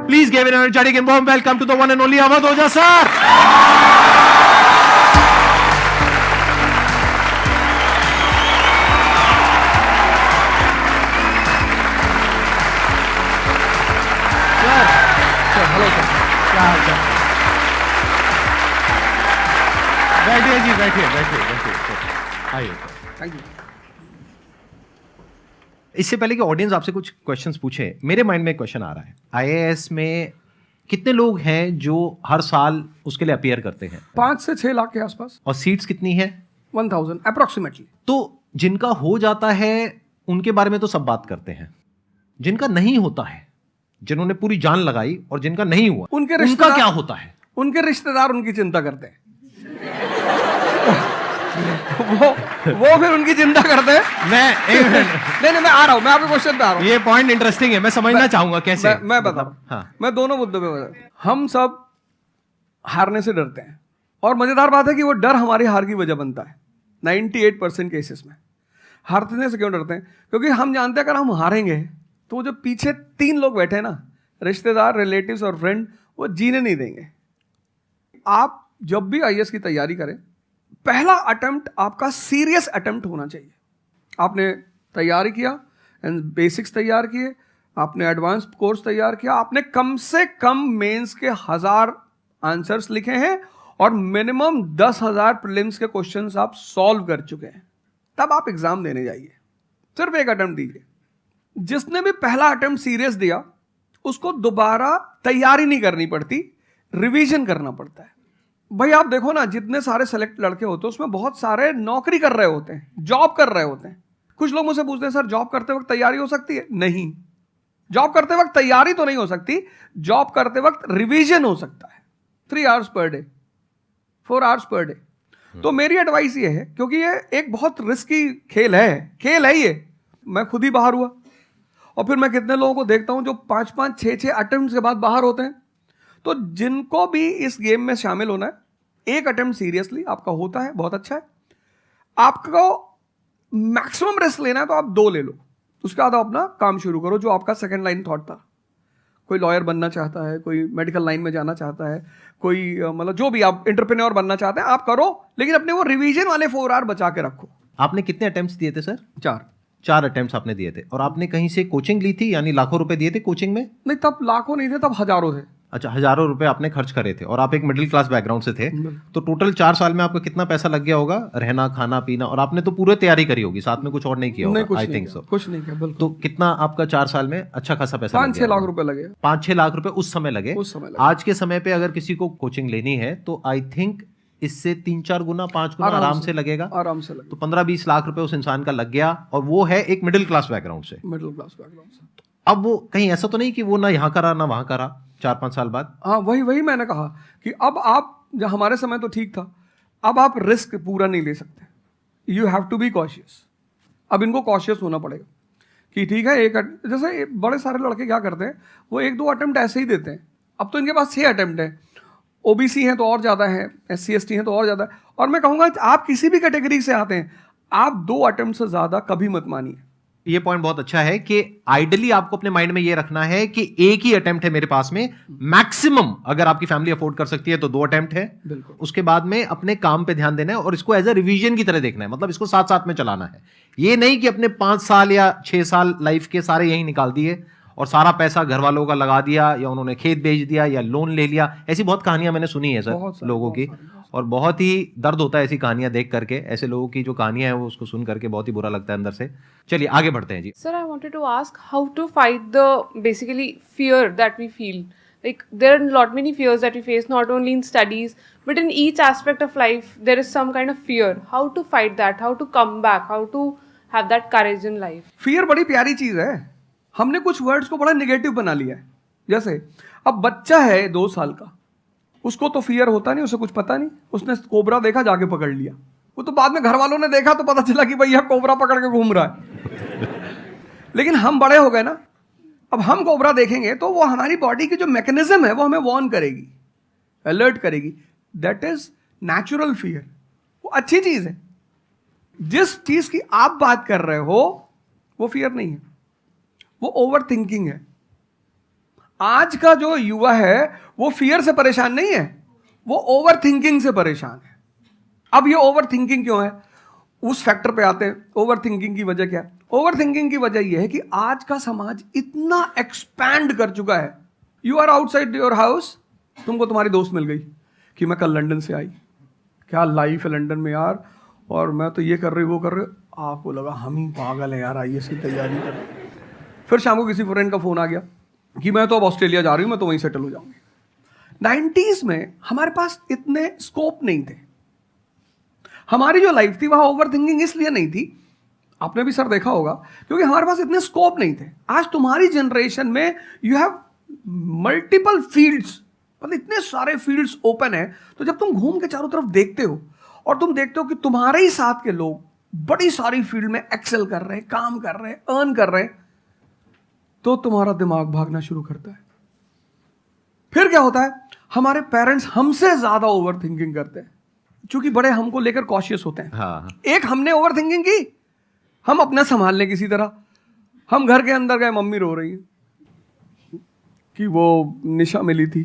Please give an energetic and warm welcome to the one and only Avadh Oja sir. Sir, hello sir. क्या हाल चाल? बैठिए जी, बैठिए। आइए। Thank you. इससे पहले कि ऑडियंस आपसे कुछ क्वेश्चंस पूछे, मेरे माइंड में एक क्वेश्चन आ रहा है। आईएएस में कितने लोग हैं जो हर साल उसके लिए अपीयर करते हैं? 5 से 6 लाख के आसपास। और सीट्स कितनी है? 1000 अप्रोक्सीमेटली। तो जिनका हो जाता है उनके बारे में तो सब बात करते हैं, जिनका नहीं होता है, जिन्होंने पूरी जान लगाई और जिनका नहीं हुआ, उनका क्या होता है? उनके रिश्तेदार उनकी चिंता करते हैं। वो फिर उनकी चिंता करते हैं। नहीं मैं आ रहा हूं, मैं आपके क्वेश्चन पे आ रहा हूं। ये पॉइंट इंटरेस्टिंग है, मैं समझना चाहूंगा कैसे। मैं बताऊं। हाँ। मैं दोनों मुद्दों पे बता। हम सब हारने से डरते हैं, और मजेदार बात है कि वो डर हमारी हार की वजह बनता है। 98% केसेस में हारने से क्यों डरते हैं? क्योंकि हम जानते हैं अगर हम हारेंगे तो वो जो पीछे 3 लोग बैठे हैं ना, रिश्तेदार, रिलेटिव्स और फ्रेंड, वो जीने नहीं देंगे। आप जब भी आईएएस की तैयारी करें, पहला अटेम्प्ट आपका सीरियस अटेम्प्ट होना चाहिए। आपने तैयारी किया, बेसिक्स तैयार किए, आपने एडवांस कोर्स तैयार किया, आपने कम से कम मेंस के 1000 आंसर्स लिखे हैं और मिनिमम 10,000 प्रीलिम्स के क्वेश्चंस आप सॉल्व कर चुके हैं, तब आप एग्जाम देने जाइए। सिर्फ एक अटेम्प्ट दीजिए। जिसने भी पहला अटेम्प्ट सीरियस दिया उसको दोबारा तैयारी नहीं करनी पड़ती, रिवीजन करना पड़ता है। भाई आप देखो ना, जितने सारे सेलेक्ट लड़के होते हैं उसमें बहुत सारे नौकरी कर रहे होते हैं, जॉब कर रहे होते हैं। कुछ लोग मुझसे पूछते हैं सर जॉब करते वक्त तैयारी हो सकती है? नहीं, जॉब करते वक्त तैयारी तो नहीं हो सकती, जॉब करते वक्त रिवीजन हो सकता है। 3 hours per day, 4 hours per day. तो मेरी एडवाइस ये है, क्योंकि ये एक बहुत रिस्की खेल है ये। मैं खुद ही बाहर हुआ और फिर मैं कितने लोगों को देखता हूं जो 5-5, 6-6 अटेम्प्ट के बाद बाहर होते हैं। तो जिनको भी इस गेम में शामिल होना है, एक अटेम्प्ट सीरियसली आपका होता है, बहुत अच्छा है। आपको मैक्सिमम रिस्क लेना है तो आप 2 ले लो, उसके बाद अपना काम शुरू करो जो आपका सेकंड लाइन थॉट था। कोई लॉयर बनना चाहता है, कोई मेडिकल लाइन में जाना चाहता है, कोई मतलब जो भी आप एंटरप्रेन्योर बनना चाहते हैं आप करो, लेकिन अपने वो रिवीजन वाले 4 आवर बचा के रखो। आपने कितने अटेम्प्ट्स दिए थे सर? 4 अटेम्प्ट्स आपने दिए थे। और आपने कहीं से कोचिंग ली थी, यानी लाखों रुपए दिए थे कोचिंग में? नहीं, तब लाखों नहीं थे, तब हजारों थे। अच्छा, हजारों रुपए आपने खर्च करे थे और आप एक मिडिल क्लास बैकग्राउंड से थे। तो टोटल 4 साल में आपका कितना पैसा लग गया होगा? रहना, खाना, पीना, और आपने तो पूरी तैयारी करी होगी, साथ में कुछ और नहीं किया होगा? I think so. कुछ नहीं किया, बिल्कुल। तो कितना आपका 4 साल में अच्छा खासा पैसा? 5-6 लाख रुपए लगे। 5-6 लाख रुपए उस समय लगे। आज के समय पे अगर किसी को कोचिंग लेनी है तो आई थिंक इससे 3-4 गुना, 5 गुना आराम से लगेगा। तो 15-20 लाख रुपए उस इंसान का लग गया, और वो है एक मिडिल क्लास बैकग्राउंड से। अब वो कहीं ऐसा तो नहीं कि वो ना यहाँ करा ना वहां करा 4-5 साल बाद? हाँ, वही मैंने कहा कि अब आप, जब हमारे समय तो ठीक था, अब आप रिस्क पूरा नहीं ले सकते। You have to be cautious. अब इनको कॉशियस होना पड़ेगा कि ठीक है, जैसे बड़े सारे लड़के क्या करते हैं, वो 1-2 अटेम्प्ट ऐसे ही देते हैं। अब तो इनके पास 6 अटेम्प्ट है। ओबीसी हैं तो और ज़्यादा है, SC ST हैं तो और ज़्यादा है। और मैं कहूँगा आप किसी भी कैटेगरी से आते हैं, आप 2 अटेम्प्ट से ज़्यादा कभी मत मानिए। ये पॉइंट बहुत अच्छा है कि आइडियली आपको अपने माइंड में ये रखना है कि एक ही अटेम्प्ट है मेरे पास में, मैक्सिमम अगर आपकी फैमिली अफोर्ड कर सकती है तो 2 अटेम्प्ट है। उसके बाद में अपने काम पे ध्यान देना है और इसको एज ए रिवीजन की तरह देखना है, मतलब इसको साथ साथ में चलाना है। ये नहीं कि अपने 5 साल या 6 साल लाइफ के सारे यही निकाल दिए और सारा पैसा घर वालों का लगा दिया, या उन्होंने खेत बेच दिया या लोन ले लिया। ऐसी बहुत कहानियां मैंने सुनी है सर लोगों की, और बहुत ही दर्द होता है ऐसी कहानियां देख करके। ऐसे लोगों की जो कहानियां हैं वो उसको सुन करके बहुत ही बुरा लगता है अंदर से। चलिए आगे बढ़ते हैं जी। Sir, I wanted to ask how to fight the basically fear that we feel. Like there are lot many fears that we face, not only in studies but in each aspect of life. There is some kind of fear. How to fight that? How to come back? How to have that courage in life? Fear बड़ी प्यारी चीज है। हमने कुछ words को बड़ा negative बना लिया है। जैसे अब बच्चा है 2 साल का, उसको तो फियर होता नहीं, उसे कुछ पता नहीं, उसने कोबरा देखा जाके पकड़ लिया। वो तो बाद में घर वालों ने देखा तो पता चला कि भैया कोबरा पकड़ के घूम रहा है। लेकिन हम बड़े हो गए ना, अब हम कोबरा देखेंगे तो वो हमारी बॉडी की जो मैकेनिज्म है वो हमें वार्न करेगी, अलर्ट करेगी। That is natural fear. वो अच्छी चीज है। जिस चीज की आप बात कर रहे हो वो फियर नहीं है, वो ओवर थिंकिंग है। आज का जो युवा है वो फियर से परेशान नहीं है, वो ओवर थिंकिंग से परेशान है। अब ये ओवर थिंकिंग क्यों है, उस फैक्टर पे आते हैं। ओवर थिंकिंग की वजह क्या है? ओवर थिंकिंग की वजह यह है कि आज का समाज इतना एक्सपैंड कर चुका है। You are outside your house, तुमको तुम्हारी दोस्त मिल गई कि मैं कल लंदन से आई, क्या लाइफ है लंदन में यार, और मैं तो ये कर रही वो कर रही। आपको लगा हम ही पागल है यार, आईएएस की तैयारी कर रहे। फिर शाम को किसी फ्रेंड का फोन आ गया कि मैं तो अब ऑस्ट्रेलिया जा रही हूँ, मैं तो वहीं सेटल हो जाऊंगी। 90s में हमारे पास इतने स्कोप नहीं थे। हमारी जो लाइफ थी वहां ओवर थिंकिंग इसलिए नहीं थी, आपने भी सर देखा होगा, क्योंकि हमारे पास इतने स्कोप नहीं थे। आज तुम्हारी जनरेशन में यू हैव मल्टीपल फील्ड्स, मतलब इतने सारे फील्ड्स ओपन है। तो जब तुम घूम के चारों तरफ देखते हो और तुम देखते हो कि तुम्हारे ही साथ के लोग बड़ी सारी फील्ड में एक्सेल कर रहे हैं, काम कर रहे हैं, अर्न कर रहे हैं, तो तुम्हारा दिमाग भागना शुरू करता है। फिर क्या होता है, हमारे पेरेंट्स हमसे ज्यादा ओवर थिंकिंग करते हैं, क्योंकि बड़े हमको लेकर कॉशियस होते हैं। हाँ। एक हमने ओवर थिंकिंग की, हम अपना संभाल लें किसी तरह। हम घर के अंदर गए, मम्मी रो रही है कि वो निशा मिली थी,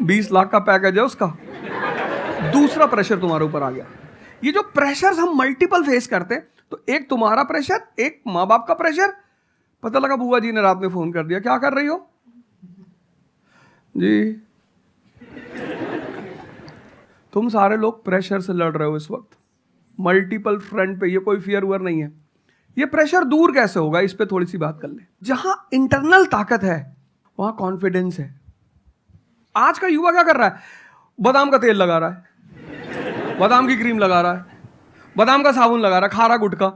20 लाख का पैकेज है उसका। दूसरा प्रेशर तुम्हारे ऊपर आ गया। ये जो प्रेशर हम मल्टीपल फेस करते हैं, तो एक तुम्हारा प्रेशर, एक माँ बाप का प्रेशर। पता लगा बुआ जी ने रात में फोन कर दिया, क्या कर रही हो जी? तुम सारे लोग प्रेशर से लड़ रहे हो इस वक्त, मल्टीपल फ्रंट पे। ये कोई फियर वुअर नहीं है। ये प्रेशर दूर कैसे होगा, इस पे थोड़ी सी बात कर ले। जहां इंटरनल ताकत है वहां कॉन्फिडेंस है। आज का युवा क्या कर रहा है? बादाम का तेल लगा रहा है, बादाम की क्रीम लगा रहा है, बादाम का साबुन लगा रहा है, खा रहा गुटखा।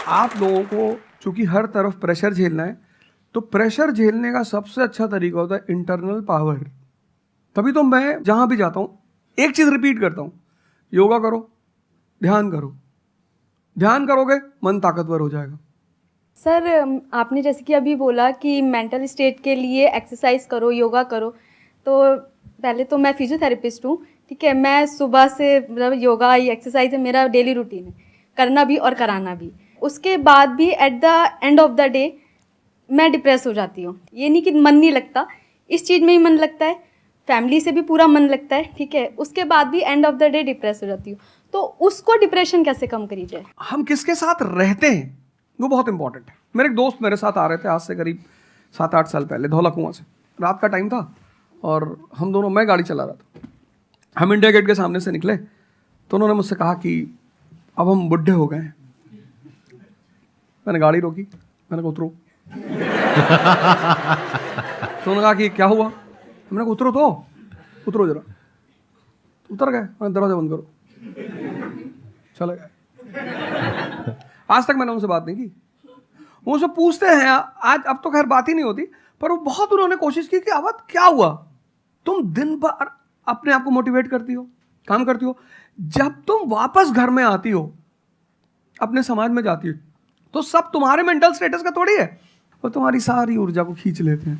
आप लोगों को चूंकि हर तरफ प्रेशर झेलना है, तो प्रेशर झेलने का सबसे अच्छा तरीका होता है इंटरनल पावर। तभी तो मैं जहां भी जाता हूं एक चीज रिपीट करता हूं, योगा करो, ध्यान करो। ध्यान करोगे मन ताकतवर हो जाएगा। सर, आपने जैसे कि अभी बोला कि मेंटल स्टेट के लिए एक्सरसाइज करो, योगा करो। तो पहले तो मैं फिजियोथेरेपिस्ट हूँ, ठीक है। मैं सुबह से मतलब योगा एक्सरसाइज है मेरा डेली रूटीन है, करना भी और कराना भी। उसके बाद भी at the end of the day मैं डिप्रेस हो जाती हूँ। ये नहीं कि मन नहीं लगता, इस चीज़ में ही मन लगता है, फैमिली से भी पूरा मन लगता है, ठीक है। उसके बाद भी end of the day depress हो जाती हूँ। तो उसको डिप्रेशन कैसे कम करी जाए? हम किसके साथ रहते हैं वो बहुत इंपॉर्टेंट है। मेरे एक दोस्त मेरे साथ आ रहे थे आज से करीब 7-8 साल पहले, धौला कुआं से। रात का टाइम था और हम दोनों, मैं गाड़ी चला रहा था, हम इंडिया गेट के सामने से निकले तो उन्होंने मुझसे कहा कि अब हम बुढ़े हो गए हैं। मैंने गाड़ी रोकी, मैंने कहा उतरो। तो उन्होंने कहा कि क्या हुआ? मैंने कहा उतरो, तो उतरो जरा। तो उतर गए, मैंने दरवाजा बंद करो, चले गए। आज तक मैंने उनसे बात नहीं की। वो उनसे पूछते हैं आज, अब तो खैर बात ही नहीं होती, पर वो बहुत उन्होंने कोशिश की कि अवध क्या हुआ? तुम दिन भर अपने आप को मोटिवेट करती हो, काम करती हो, जब तुम वापस घर में आती हो, अपने समाज में जाती हो, तो सब तुम्हारे मेंटल स्टेटस का थोड़ी है, वो तुम्हारी सारी ऊर्जा को खींच लेते हैं।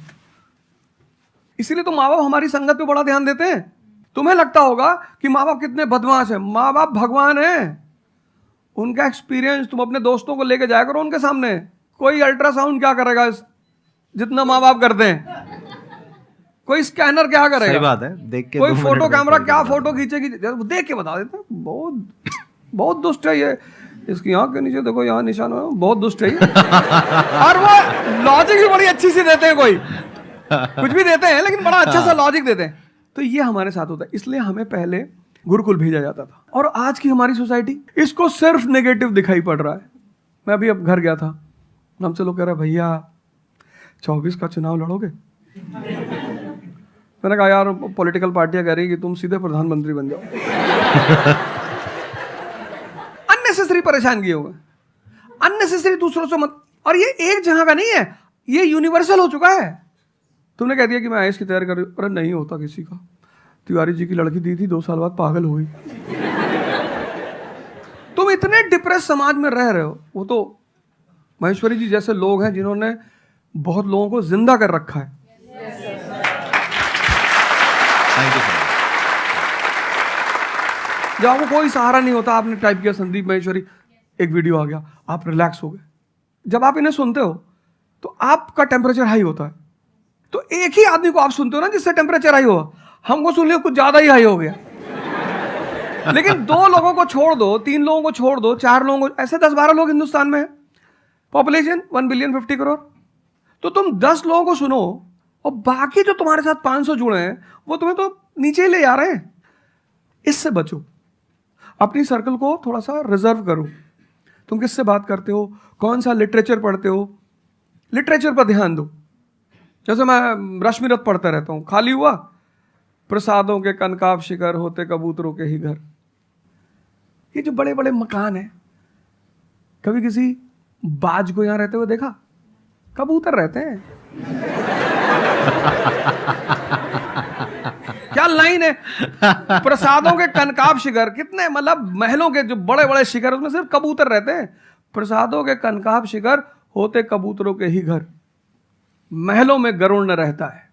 इसीलिए तो माँ बाप हमारी संगत पे बड़ा ध्यान देते हैं। तुम्हें लगता होगा कि माँ बाप कितने बदमाश हैं, माँ बाप भगवान हैं। उनका एक्सपीरियंस तुम अपने दोस्तों को लेके जाया करो उनके सामने। कोई अल्ट्रासाउंड क्या करेगा जितना माँ बाप करते हैं, कोई स्कैनर क्या करेगा? सही बात है, देख के कोई 2 फोटो मिनट कैमरा में क्या फोटो खींचेगी, देख के बता देते हैं। बहुत बहुत दुष्ट है ये। इसकी आंख के नीचे देखो, यहाँ निशान है, बहुत दुष्ट है ये। और वो लॉजिक भी बड़ी अच्छी सी देते हैं, कोई कुछ भी देते हैं लेकिन बड़ा अच्छा सा लॉजिक देते हैं। तो ये हमारे साथ होता है। इसलिए हमें पहले गुरुकुल भेजा जाता था, और आज की हमारी सोसाइटी इसको सिर्फ नेगेटिव दिखाई पड़ रहा है। मैं अभी अब घर गया था, हमसे लोग कह रहे भैया 24 का चुनाव लड़ोगे? मैंने कहा यार पॉलिटिकल पार्टियां कह रही कि तुम सीधे प्रधानमंत्री बन जाओ। अननेसेसरी परेशान किए हुए, अननेसेसरी दूसरों से मत। और ये एक जगह का नहीं है, ये यूनिवर्सल हो चुका है। तुमने कह दिया कि मैं आईएएस की तैयारी कर रही हूँ, अरे नहीं होता किसी का। तिवारी जी की लड़की दी थी, 2 साल बाद पागल हो गई। तुम इतने डिप्रेस समाज में रह रहे हो। वो तो महेश्वरी जी जैसे लोग हैं जिन्होंने बहुत लोगों को जिंदा कर रखा है। Thank you sir. जब आपको कोई सहारा नहीं होता, आपने टाइप किया संदीप महेश्वरी, एक वीडियो आ गया, आप रिलैक्स हो गए। जब आप इन्हें सुनते हो तो आपका टेम्परेचर हाई होता है। तो एक ही आदमी को आप सुनते हो ना जिससे टेम्परेचर हाई हुआ, हमको सुन लिया कुछ ज्यादा ही हाई हो गया। लेकिन 2 लोगों को छोड़ दो, 3 लोगों को छोड़ दो, 4 लोगों को, ऐसे 10-12 लोग हिंदुस्तान में है, पॉपुलेशन 1 बिलियन 50 करोड़। तो तुम 10 लोगों को सुनो और बाकी जो तुम्हारे साथ 500 जुड़े हैं वो तुम्हें तो नीचे ही ले जा रहे हैं। इससे बचो, अपनी सर्कल को थोड़ा सा रिजर्व करो। तुम किससे बात करते हो, कौन सा लिटरेचर पढ़ते हो, लिटरेचर पर ध्यान दो। जैसे मैं रश्मिरथ पढ़ता रहता हूँ, खाली हुआ, प्रसादों के कनकाब शिखर होते कबूतरों के ही घर। ये जो बड़े बड़े मकान हैं, कभी किसी बाज को यहां रहते हुए देखा? कबूतर रहते हैं। क्या लाइन है, प्रसादों के कनकाब शिखर, कितने मतलब महलों के जो बड़े बड़े शिखर, उसमें सिर्फ कबूतर रहते हैं। प्रसादों के कनकाब शिखर होते कबूतरों के ही घर, महलों में गरुड़ न रहता है,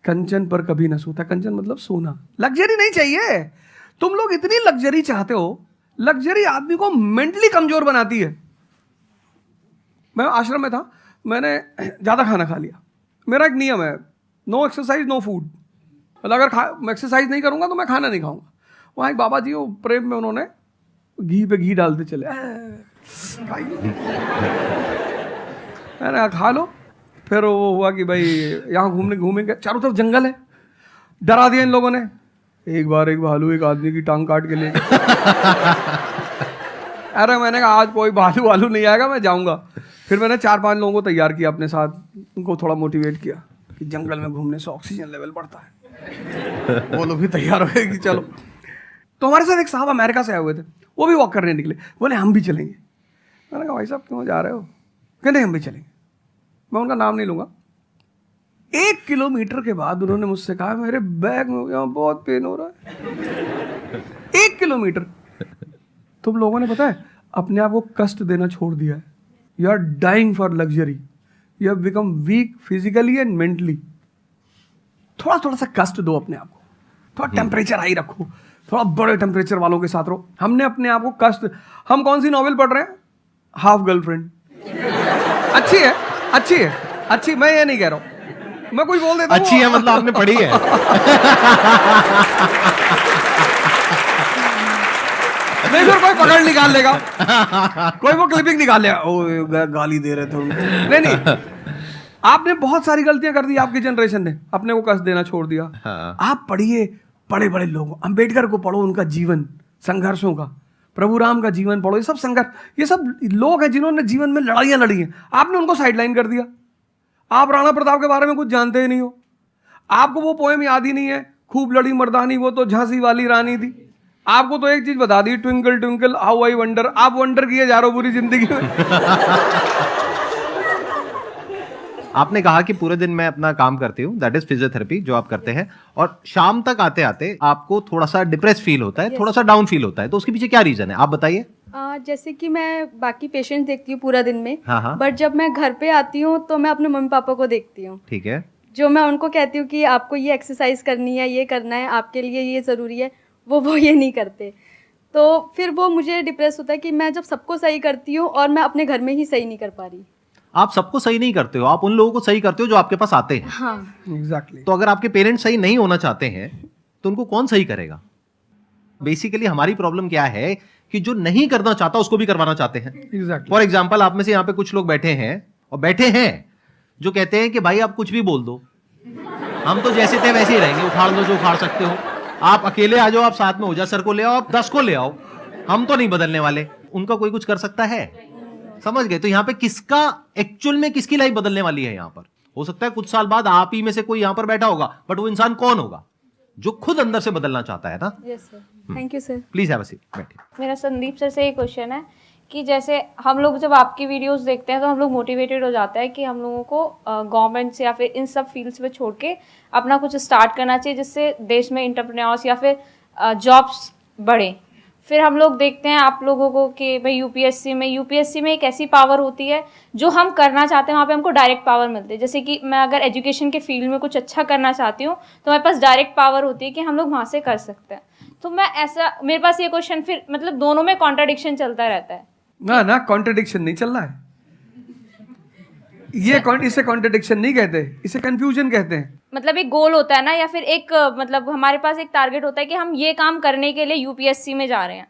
कंचन पर कभी न सोता। कंचन मतलब सोना। लग्जरी नहीं चाहिए। तुम लोग इतनी लग्जरी चाहते हो, लग्जरी आदमी को मेंटली कमजोर बनाती है। मैं आश्रम में था, मैंने ज्यादा खाना खा लिया। मेरा एक नियम है, नो एक्सरसाइज नो फूड। मतलब अगर मैं एक्सरसाइज नहीं करूंगा तो मैं खाना नहीं खाऊंगा। वहां एक बाबा जी, वो प्रेम में उन्होंने घी पे घी डालते चले, मैंने खा लो। फिर वो हुआ कि भाई यहाँ घूमेंगे, चारों तरफ जंगल है, डरा दिया इन लोगों ने। एक बार एक भालू एक आदमी की टांग काट के ले गया। अरे मैंने कहा आज कोई भालू वालू नहीं आएगा, मैं जाऊंगा। फिर मैंने 4-5 लोगों को तैयार किया अपने साथ, उनको थोड़ा मोटिवेट किया कि जंगल में घूमने से ऑक्सीजन लेवल बढ़ता है। वो लोग भी तैयार हो गए कि चलो। तो हमारे साथ एक साहब अमेरिका से आए हुए थे, वो भी वॉक करने निकले, बोले हम भी चलेंगे। मैंने कहा भाई साहब क्यों जा रहे हो? कहते हम भी चलेंगे। मैं उनका नाम नहीं लूंगा। 1 किलोमीटर के बाद उन्होंने मुझसे कहा मेरे बैग में यहाँ बहुत पेन हो रहा है। 1 किलोमीटर। तुम लोगों ने पता है अपने आप को कष्ट देना छोड़ दिया है। You are dying for luxury, you have become weak physically and mentally. थोड़ा थोड़ा सा कष्ट दो अपने आप को, थोड़ा टेम्परेचर हाई रखो, थोड़ा बड़े टेम्परेचर वालों के साथ रहो। हमने अपने आप को कष्ट, हम कौन सी नॉवेल पढ़ रहे हैं? Half girlfriend. अच्छी है, अच्छी है, अच्छी, मैं ये नहीं कह रहा हूं, मैं कुछ बोल देता हूं। अच्छी है मतलब आपने पढ़ी है। नहीं फिर कोई पकड़ निकाल लेगा, कोई वो क्लिपिंग निकाल लेगा, ओ गाली दे रहे थे। नहीं, आपने बहुत सारी गलतियां कर दी, आपकी जनरेशन ने अपने को कष्ट देना छोड़ दिया। हाँ। आप पढ़िए बड़े बड़े लोगों, अंबेडकर को पढ़ो, उनका जीवन संघर्षों का, प्रभु राम का जीवन पढ़ो। ये सब संघर्ष, ये सब लोग हैं जिन्होंने जीवन में लड़ाइयां लड़ी हैं। आपने उनको साइडलाइन कर दिया। आप राणा प्रताप के बारे में कुछ जानते ही नहीं हो, आपको वो पोएम याद ही नहीं है, खूब लड़ी मर्दानी वो तो झांसी वाली रानी थी। आपको तो एक चीज बता दी, twinkle twinkle how I wonder. आप वंडर किए जा रहे हो पूरी जिंदगी में। आपने कहा कि पूरे दिन मैं अपना काम करती हूँ, दैट इज फिजियोथेरेपी जो आप करते हैं, और शाम तक आते आते आपको थोड़ा सा डिप्रेस फील होता है, थोड़ा सा डाउन फील होता है, तो उसके पीछे क्या रीजन है आप बताइए। जैसे कि मैं बाकी पेशेंट देखती हूँ पूरा दिन में, हाँ। बट जब मैं घर पे आती हूँ तो मैं अपने मम्मी पापा को देखती हूँ। ठीक है। जो मैं उनको कहती हूँ कि आपको ये एक्सरसाइज करनी है, ये करना है, आपके लिए ये ज़रूरी है, वो ये नहीं करते। तो फिर वो मुझे डिप्रेस होता है कि मैं जब सबको सही करती हूँ और मैं अपने घर में ही सही नहीं कर पा रही। आप सबको सही नहीं करते हो, आप उन लोगों को सही करते हो जो आपके पास आते हैं। हाँ एग्जैक्टली। तो अगर आपके पेरेंट्स सही नहीं होना चाहते हैं तो उनको कौन सही करेगा? बेसिकली हमारी प्रॉब्लम क्या है कि जो नहीं करना चाहता उसको भी करवाना चाहते हैं। एग्जैक्टली। फॉर एग्जाम्पल, आप में से यहाँ पे कुछ लोग बैठे हैं और बैठे हैं जो कहते हैं कि भाई आप कुछ भी बोल दो, हम तो जैसे थे वैसे ही रहेंगे, उखाड़ लो जो उखाड़ सकते हो, आप अकेले आ जाओ, आप साथ में ओझा सर को ले आओ, आप 10 को ले आओ, हम तो नहीं बदलने वाले। उनका कोई कुछ कर सकता है? समझ गए? तो यहाँ पे किसका एक्चुअल में किसकी लाइफ बदलने वाली है? यहाँ पर हो सकता है कुछ साल बाद आप ही में से कोई यहाँ पर बैठा होगा, बट वो इंसान कौन होगा? जो खुद अंदर से बदलना चाहता है ना। Yes sir, thank you sir. Please have a seat, बैठिए। मेरा संदीप सर से ये क्वेश्चन है कि जैसे हम लोग जब आपकी वीडियोस देखते हैं तो हम लोग मोटिवेटेड हो जाता है कि हम लोगों को गवर्नमेंट से या फिर इन सब फील्ड्स में छोड़ के अपना कुछ स्टार्ट करना चाहिए जिससे देश में एंटरप्रेन्योर्स या फिर जॉब्स बढ़े। फिर हम लोग देखते हैं आप लोगों को कि भाई यूपीएससी में एक ऐसी पावर होती है जो हम करना चाहते हैं वहाँ पे हमको डायरेक्ट पावर मिलती है। जैसे कि मैं अगर एजुकेशन के फील्ड में कुछ अच्छा करना चाहती हूँ तो मेरे पास डायरेक्ट पावर होती है कि हम लोग वहाँ से कर सकते हैं। तो मैं ऐसा, मेरे पास ये क्वेश्चन फिर मतलब दोनों में कॉन्ट्रडिक्शन चलता रहता है। ना कॉन्ट्रडिक्शन नहीं चल रहा है, इसे कॉन्ट्रडिक्शन नहीं कहते, इसे कंफ्यूजन कहते हैं। मतलब एक गोल होता है ना, या फिर एक मतलब हमारे पास एक टारगेट होता है कि हम ये काम करने के लिए यूपीएससी में जा रहे हैं।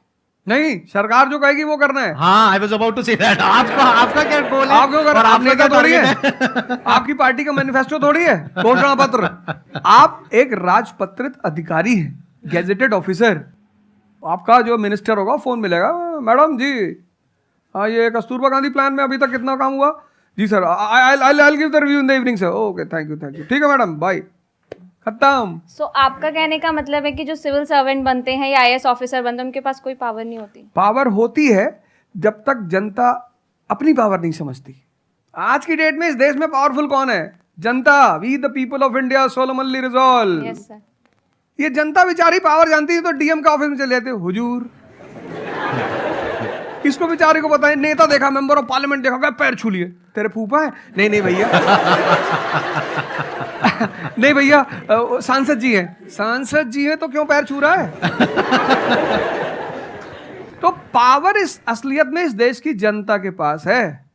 नहीं, सरकार जो कहेगी वो करना है। हाँ, I was about to say that. आपका क्या गोल है? आप क्यों कर, और आप नेता क्या थोड़ी है, target आपकी पार्टी का मैनिफेस्टो थोड़ी है, घोषणा पत्र। आप एक राजपत्रित अधिकारी हैं, गैजेटेड ऑफिसर। आपका जो मिनिस्टर होगा फोन मिलेगा, मैडम जी ये कस्तूरबा गांधी प्लान में अभी तक कितना काम हुआ? जी sir, I give the review in the evening sir. Okay, thank you. ठीक है मैडम, बाय, खत्म। सो आपका कहने का मतलब है कि जो सिविल सर्वेंट बनते हैं या आईएएस ऑफिसर बनते हैं उनके पास कोई पावर नहीं होती? पावर होती है जब तक जनता अपनी पावर नहीं समझती। आज की डेट में इस देश में पावरफुल कौन है? जनता। We the people of India solemnly resolve. Yes sir. ये जनता बेचारी पावर जानती है तो डीएम का ऑफिस में चले जाते हैं, हुजूर। इसको बेचारे को पता है, नेता देखा, मेंबर ऑफ पार्लियामेंट देखा, पैर छू लिए, तेरे फूफा है? नहीं भैया नहीं भैया, सांसद जी हैं तो क्यों पैर छू रहा है? तो पावर इस असलियत में इस देश की जनता के पास है।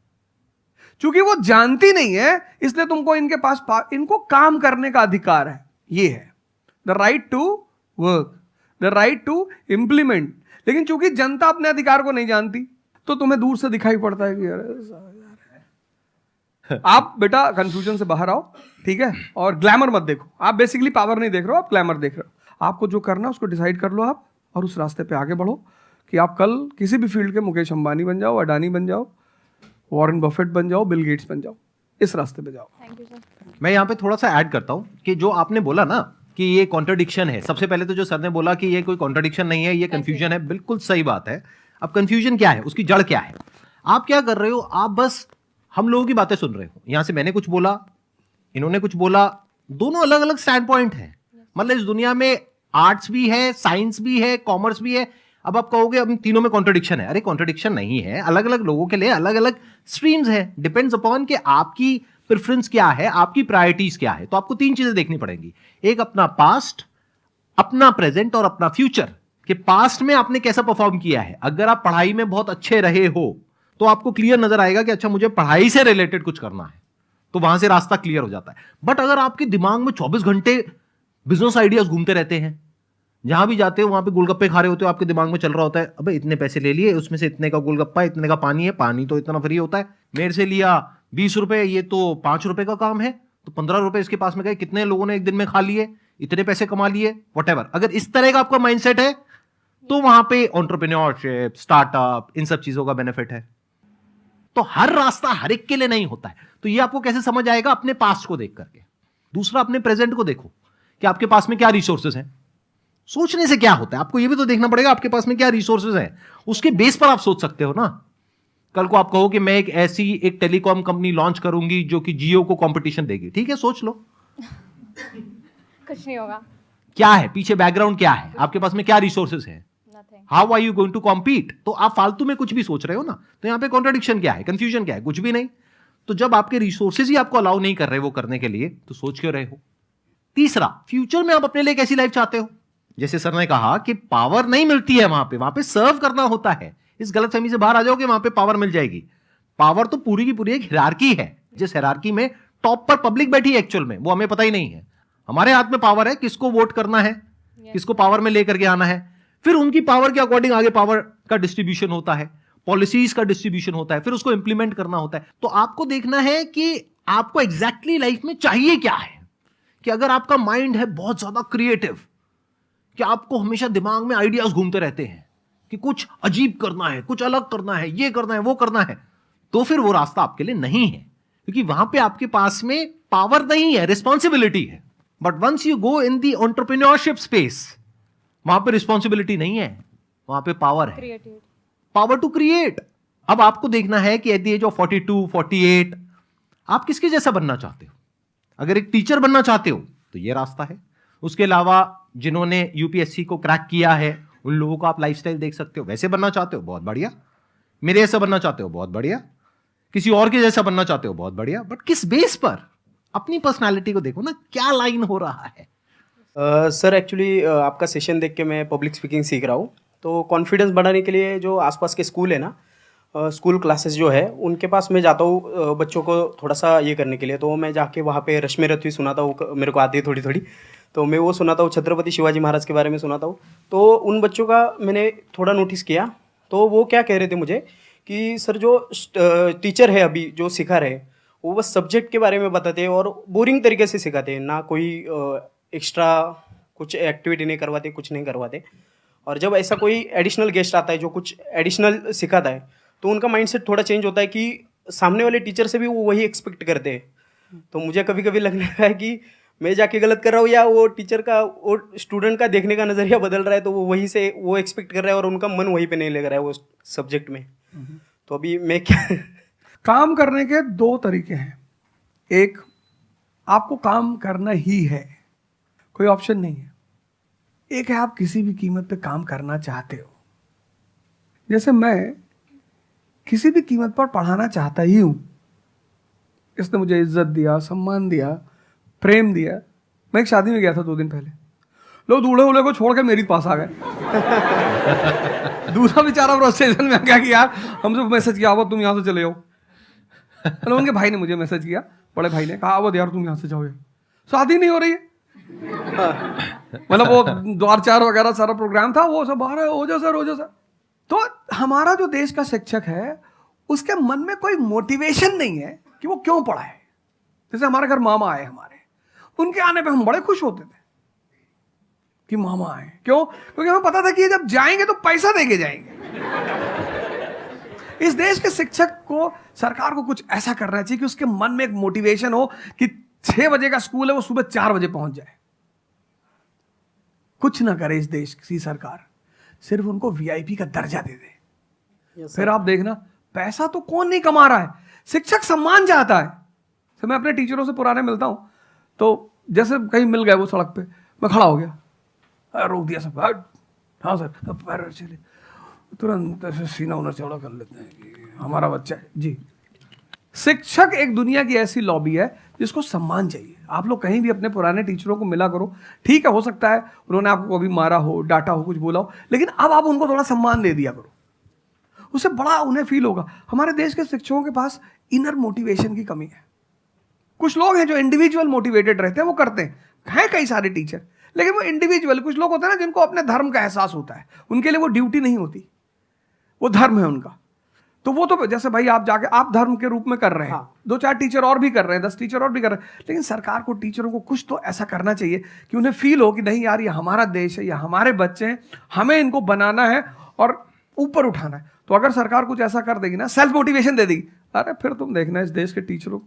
चूंकि वो जानती नहीं है इसलिए तुमको इनके पास इनको काम करने का अधिकार है। ये है the right to work, the right to implement. लेकिन चूंकि जनता अपने अधिकार को नहीं जानती तो तुम्हें दूर से दिखाई पड़ता है कि यार आप बेटा कंफ्यूजन से बाहर आओ, ठीक है? और ग्लैमर मत देखो। आप बेसिकली पावर नहीं देख रहे हो, आप ग्लैमर देख रहे हो। आपको जो करना है उसको डिसाइड कर लो आप, और उस रास्ते पे आगे बढ़ो कि आप कल किसी भी फील्ड के मुकेश अंबानी बन जाओ, अडानी बन जाओ, वॉरेन बफेट बन जाओ, बिल गेट्स बन जाओ। इस रास्ते पे जाओ। Thank you sir. मैं यहाँ पे थोड़ा सा ऐड करता हूँ कि जो आपने बोला ना कि ये कॉन्ट्रडिक्शन है, सबसे पहले तो जो सर ने बोला कि ये कोई कॉन्ट्रडिक्शन नहीं है, ये कंफ्यूजन है, बिल्कुल सही बात है। अब कंफ्यूजन क्या है, उसकी जड़ क्या है? आप क्या कर रहे हो? आप बस हम लोगों की बातें सुन रहे हो। यहां से मैंने कुछ बोला, इन्होंने कुछ बोला, दोनों अलग अलग स्टैंड पॉइंट है। मतलब इस दुनिया में आर्ट्स भी है, साइंस भी है, कॉमर्स भी है। अब आप कहोगे अब तीनों में कॉन्ट्रडिक्शन है। अरे कॉन्ट्रडिक्शन नहीं है, अलग अलग लोगों के लिए अलग अलग स्ट्रीम्स है। डिपेंड्स अपॉन कि आपकी प्रेफरेंस क्या है, आपकी प्रायोरिटीज क्या है। तो आपको तीन चीजें देखनी पड़ेंगी, एक अपना पास्ट, अपना प्रेजेंट और अपना फ्यूचर। कि पास्ट में आपने कैसा परफॉर्म किया है। अगर आप पढ़ाई में बहुत अच्छे रहे हो तो आपको क्लियर नजर आएगा कि अच्छा मुझे पढ़ाई से रिलेटेड कुछ करना है, तो वहां से रास्ता क्लियर हो जाता है। बट अगर आपके दिमाग में 24 घंटे बिजनेस आइडियाज घूमते रहते हैं, जहां भी जाते हो वहां पे गोलगप्पे खा रहे होते हो, आपके दिमाग में चल रहा होता है अबे इतने पैसे ले लिए, उसमें से इतने का गोलगप्पा, इतने का पानी है, पानी तो इतना फ्री होता है, मेरे से लिया 20 रुपए, ये तो 5 रुपए का काम है, तो 15 रुपए इसके पास में गए, कितने लोगों ने एक दिन में खा लिए, इतने पैसे कमा लिए, व्हाटएवर। अगर इस तरह का आपका माइंडसेट है तो वहां पे एंटरप्रेन्योरशिप, स्टार्टअप, इन सब चीजों का बेनिफिट है। तो हर रास्ता हर एक के लिए नहीं होता है। तो ये आपको कैसे समझ आएगा? अपने पास्ट को देख करके। दूसरा, अपने प्रेजेंट को देखो कि आपके पास में क्या रिसोर्सेज हैं। सोचने से क्या होता है, आपको ये भी तो देखना पड़ेगा आपके पास में क्या रिसोर्सेज हैं। उसके बेस पर आप सोच सकते हो ना। कल को आप कहो कि मैं एक टेलीकॉम कंपनी लॉन्च करूंगी जो कि जियो को कंपटीशन देगी, ठीक है, सोच लो। कुछ नहीं होगा। क्या है पीछे, बैकग्राउंड क्या है, आपके पास में क्या रिसोर्सेज है, how are you going to compete. तो आप फालतू में कुछ भी सोच रहे हो ना। तो यहां पे कॉन्ट्रडिक्शन क्या है, कंफ्यूजन क्या है? कुछ भी नहीं। तो जब आपके रिसोर्सेज ही आपको अलाउ नहीं कर रहे वो करने के लिए, तो सोच क्यों रहे हो? तीसरा, फ्यूचर में आप अपने लिए कैसी लाइफ चाहते हो। जैसे सर ने कहा कि पावर नहीं मिलती है वहां पे सर्व करना होता है। इस गलतफहमी से बाहर आ जाओ कि वहां पे पावर मिल जाएगी। पावर तो पूरी की पूरी एक हिरार्की है, जिस हिरार्की में टॉप पर पब्लिक बैठी है एक्चुअल में, वो हमें पता ही नहीं है। हमारे हाथ में पावर है, किसको वोट करना है, किसको पावर में लेकर के आना है। फिर उनकी पावर के अकॉर्डिंग आगे पावर का डिस्ट्रीब्यूशन होता है, पॉलिसीज का डिस्ट्रीब्यूशन होता है, फिर उसको इंप्लीमेंट करना होता है। तो आपको देखना है कि आपको एग्जैक्टली लाइफ में चाहिए क्या है। कि अगर आपका माइंड है बहुत ज्यादा क्रिएटिव, कि आपको हमेशा दिमाग में आइडियाज घूमते रहते हैं कि कुछ अजीब करना है, कुछ अलग करना है, ये करना है, वो करना है, तो फिर वो रास्ता आपके लिए नहीं है। क्योंकि वहां पे आपके पास में पावर नहीं है, रिस्पॉन्सिबिलिटी है। But once you go in the entrepreneurship space, वहां पे रिस्पॉन्सिबिलिटी नहीं है, वहां पे पावर है, पावर टू क्रिएट। अब आपको देखना है कि एट द एज ऑफ 42, 48 आप किसके जैसा बनना चाहते हो। अगर एक टीचर बनना चाहते हो तो ये रास्ता है। उसके अलावा जिन्होंने यूपीएससी को क्रैक किया है उन लोगों को आप लाइफस्टाइल देख सकते हो। वैसे बनना चाहते हो, बहुत बढ़िया। मेरे जैसा बनना चाहते हो, बहुत बढ़िया। किसी और के जैसा बनना चाहते हो, बहुत बढ़िया। बट किस बेस पर? अपनी पर्सनालिटी को देखो ना, क्या लाइन हो रहा है। सर एक्चुअली आपका सेशन देख के मैं पब्लिक स्पीकिंग सीख रहा हूँ। तो कॉन्फिडेंस बढ़ाने के लिए जो आसपास के स्कूल है ना, स्कूल क्लासेस जो है उनके पास मैं जाता हूँ बच्चों को थोड़ा सा ये करने के लिए। तो मैं जाके वहाँ पे रश्मि रथवी सुनाता हूँ, मेरे को आती है थोड़ी थोड़ी, तो मैं वो सुनाता हूँ। छत्रपति शिवाजी महाराज के बारे में सुनाता हूँ। तो उन बच्चों का मैंने थोड़ा नोटिस किया, तो वो क्या कह रहे थे मुझे कि सर जो टीचर है अभी जो सिखा रहे वो बस सब्जेक्ट के बारे में बताते हैं और बोरिंग तरीके से सिखाते हैं, ना कोई एक्स्ट्रा कुछ एक्टिविटी नहीं करवाते, कुछ नहीं करवाते। और जब ऐसा कोई एडिशनल गेस्ट आता है जो कुछ एडिशनल सिखाता है तो उनका माइंडसेट थोड़ा चेंज होता है कि सामने वाले टीचर से भी वो वही एक्सपेक्ट करते हैं। तो मुझे कभी कभी लगने लगा है कि मैं जाके गलत कर रहा हूँ या वो टीचर का, वो स्टूडेंट का देखने का नज़रिया बदल रहा है, तो वो वहीं से वो एक्सपेक्ट कर रहा है और उनका मन वहीं पे नहीं लग रहा है वो सब्जेक्ट में। तो अभी मैं क्या काम करने के दो तरीके हैं। एक, आपको काम करना ही है, कोई ऑप्शन नहीं है। एक है आप किसी भी कीमत पे काम करना चाहते हो। जैसे मैं किसी भी कीमत पर पढ़ाना चाहता ही हूं। इसने मुझे इज्जत दिया, सम्मान दिया, प्रेम दिया। मैं एक शादी में गया था 2 दिन पहले, लोग दूल्हे उल्हे को छोड़ के मेरे पास आ गए। दूसरा बेचारा फ्रस्ट्रेशन में आ गया कि यार हमसे मैसेज किया, अब तुम यहाँ से चले जाओ। मतलब उनके भाई ने मुझे मैसेज किया, बड़े भाई ने कहा अब यार तुम यहाँ से जाओ, शादी नहीं हो रही है। मतलब वो द्वार चार वगैरह सारा प्रोग्राम था, वो सब बाहर हो जा सर। तो हमारा जो देश का शिक्षक है उसके मन में कोई मोटिवेशन नहीं है कि वो क्यों पढ़ाए। जैसे हमारे घर मामा आए, हमारे उनके आने पे हम बड़े खुश होते थे कि मामा आए। क्यों? क्योंकि हमें पता था कि ये जब जाएंगे तो पैसा देके जाएंगे। इस देश के शिक्षक को, सरकार को कुछ ऐसा करना चाहिए कि उसके मन में एक मोटिवेशन हो कि 6 बजे का स्कूल है, वो सुबह 4 बजे पहुंच जाए। कुछ ना करे इस देश की सरकार, सिर्फ उनको वीआईपी का दर्जा दे दे। फिर आप देखना, पैसा तो कौन नहीं कमा रहा है, शिक्षक सम्मान चाहता है। तो मैं अपने टीचरों से पुराने मिलता हूं, तो जैसे कहीं मिल गए वो सड़क पे, मैं खड़ा हो गया, रोक दिया सब, हाँ सर, पैर चले, तुरंत ऐसे सीना उन्हें चौड़ा कर लेते हैं कि हमारा बच्चा है जी। शिक्षक एक दुनिया की ऐसी लॉबी है जिसको सम्मान चाहिए। आप लोग कहीं भी अपने पुराने टीचरों को मिला करो, ठीक है, हो सकता है उन्होंने आपको कभी मारा हो, डांटा हो, कुछ बोला हो, लेकिन अब आप उनको थोड़ा सम्मान दे दिया करो, उससे बड़ा उन्हें फील होगा। हमारे देश के शिक्षकों के पास इनर मोटिवेशन की कमी है। कुछ लोग हैं जो इंडिविजुअल मोटिवेटेड रहते हैं, वो करते हैं कई सारे टीचर, लेकिन वो इंडिविजुअल। कुछ लोग होते हैं ना जिनको अपने धर्म का एहसास होता है, उनके लिए वो ड्यूटी नहीं होती, वो धर्म है उनका। तो वो तो जैसे भाई आप जाके आप धर्म के रूप में कर रहे हैं, हाँ। 2-4 टीचर और भी कर रहे हैं, 10 टीचर और भी कर रहे हैं, लेकिन सरकार को, टीचरों को कुछ तो ऐसा करना चाहिए कि उन्हें फील हो कि नहीं यार ये हमारा देश है, ये हमारे बच्चे हैं, हमें इनको बनाना है और ऊपर उठाना है। तो अगर सरकार कुछ ऐसा कर देगी ना, सेल्फ मोटिवेशन दे देगी, अरे फिर तुम देखना इस देश के टीचरों को।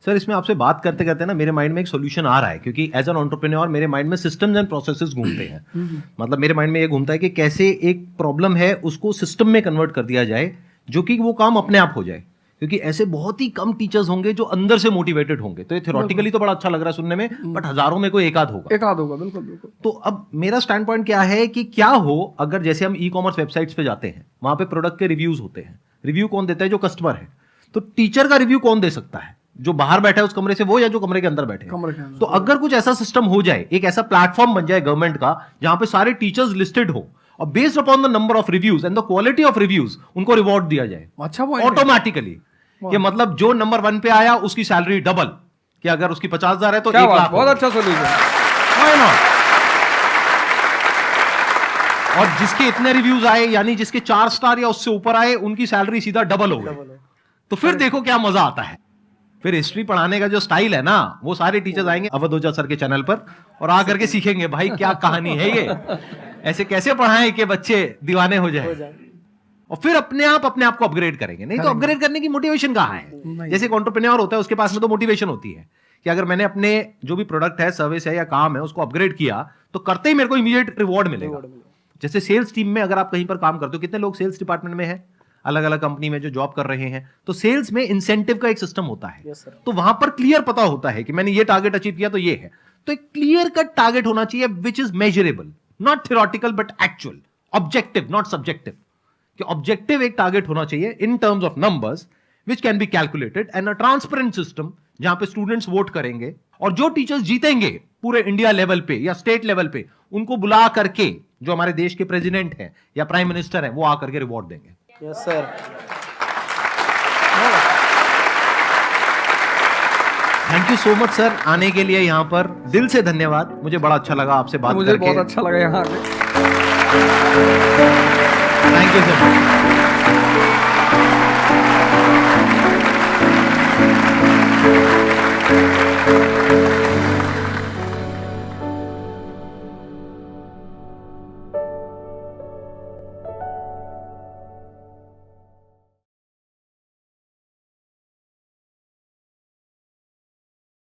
सर, इसमें आपसे बात करते करते ना मेरे माइंड में एक सॉल्यूशन आ रहा है, क्योंकि एज एन एंटरप्रेन्योर मेरे माइंड में सिस्टम्स एंड प्रोसेसेस घूमते हैं। मतलब मेरे माइंड में ये घूमता है कि कैसे एक प्रॉब्लम है उसको सिस्टम में कन्वर्ट कर दिया जाए, जो कि वो काम अपने आप हो जाए। क्योंकि ऐसे बहुत ही कम टीचर्स होंगे जो अंदर से मोटिवेटेड होंगे। तो ये थ्योरेटिकली तो बड़ा अच्छा लग रहा है सुनने में, बट हजारों में कोई एक आध होगा। बिल्कुल। तो अब मेरा स्टैंड पॉइंट क्या है कि क्या हो अगर जैसे हम ई-कॉमर्स वेबसाइट्स पे जाते हैं, वहां पे प्रोडक्ट के रिव्यूज होते हैं। रिव्यू कौन देता है? जो कस्टमर है। तो टीचर का रिव्यू कौन दे सकता है? जो बाहर बैठा है उस कमरे से, वो, या जो कमरे के अंदर बैठे हैं। तो अगर कुछ ऐसा सिस्टम हो जाए, एक ऐसा प्लेटफॉर्म बन जाए गवर्नमेंट का, जहां पे सारे टीचर्स लिस्टेड हो और based upon the number of reviews and the quality of reviews उनको रिवॉर्ड दिया जाए अच्छा ऑटोमेटिकली। कि मतलब जो नंबर 1 पे आया उसकी सैलरी डबल, कि अगर उसकी 50,000 है तो 1 लाख। बहुत अच्छा सोल्यूशन। और जिसके इतने रिव्यूज आए, यानी जिसके 4 स्टार या उससे ऊपर आए, उनकी सैलरी सीधा डबल हो गई। तो फिर देखो क्या मजा आता है। फिर हिस्ट्री पढ़ाने का जो स्टाइल है ना, वो सारे टीचर्स आएंगे अवध ओझा सर के चैनल पर और आकर के सीखेंगे भाई क्या कहानी है ये, ऐसे कैसे पढ़ाएं कि बच्चे दीवाने हो जाए। और फिर अपने आप को अपग्रेड करेंगे। नहीं तो अपग्रेड करने की मोटिवेशन कहाँ है? जैसे एक एंटरप्रेन्योर होता है, उसके पास में तो मोटिवेशन होती है कि अगर मैंने अपने जो भी प्रोडक्ट है, सर्विस है या काम है, उसको अपग्रेड किया तो करते ही मेरे को इमीडिएट रिवॉर्ड मिलेगा। जैसे सेल्स टीम में अगर आप कहीं पर काम करते हो, कितने लोग सेल्स डिपार्टमेंट में है, अलग अलग कंपनी में जो जॉब कर रहे हैं, तो सेल्स में इंसेंटिव का एक सिस्टम होता है। तो वहां पर क्लियर पता होता है कि मैंने ये टारगेट अचीव किया तो ये है। तो एक क्लियर कट टारगेट होना चाहिए which is measurable, not theoretical but actual. Objective not subjective, कि ऑब्जेक्टिव एक टारगेट होना चाहिए in terms of numbers which can be calculated, and a transparent system जहां पे स्टूडेंट्स वोट करेंगे, और जो टीचर्स जीतेंगे पूरे इंडिया लेवल पे या स्टेट लेवल पे उनको बुला करके जो हमारे देश के प्रेसिडेंट हैं या प्राइम मिनिस्टर हैं वो आकर के रिवॉर्ड देंगे। Yes sir. Thank you so much sir आने के लिए यहाँ पर, दिल से धन्यवाद, मुझे बड़ा अच्छा लगा आपसे बात मुझे करके। बहुत अच्छा लगा यहाँ आके। Thank you so much.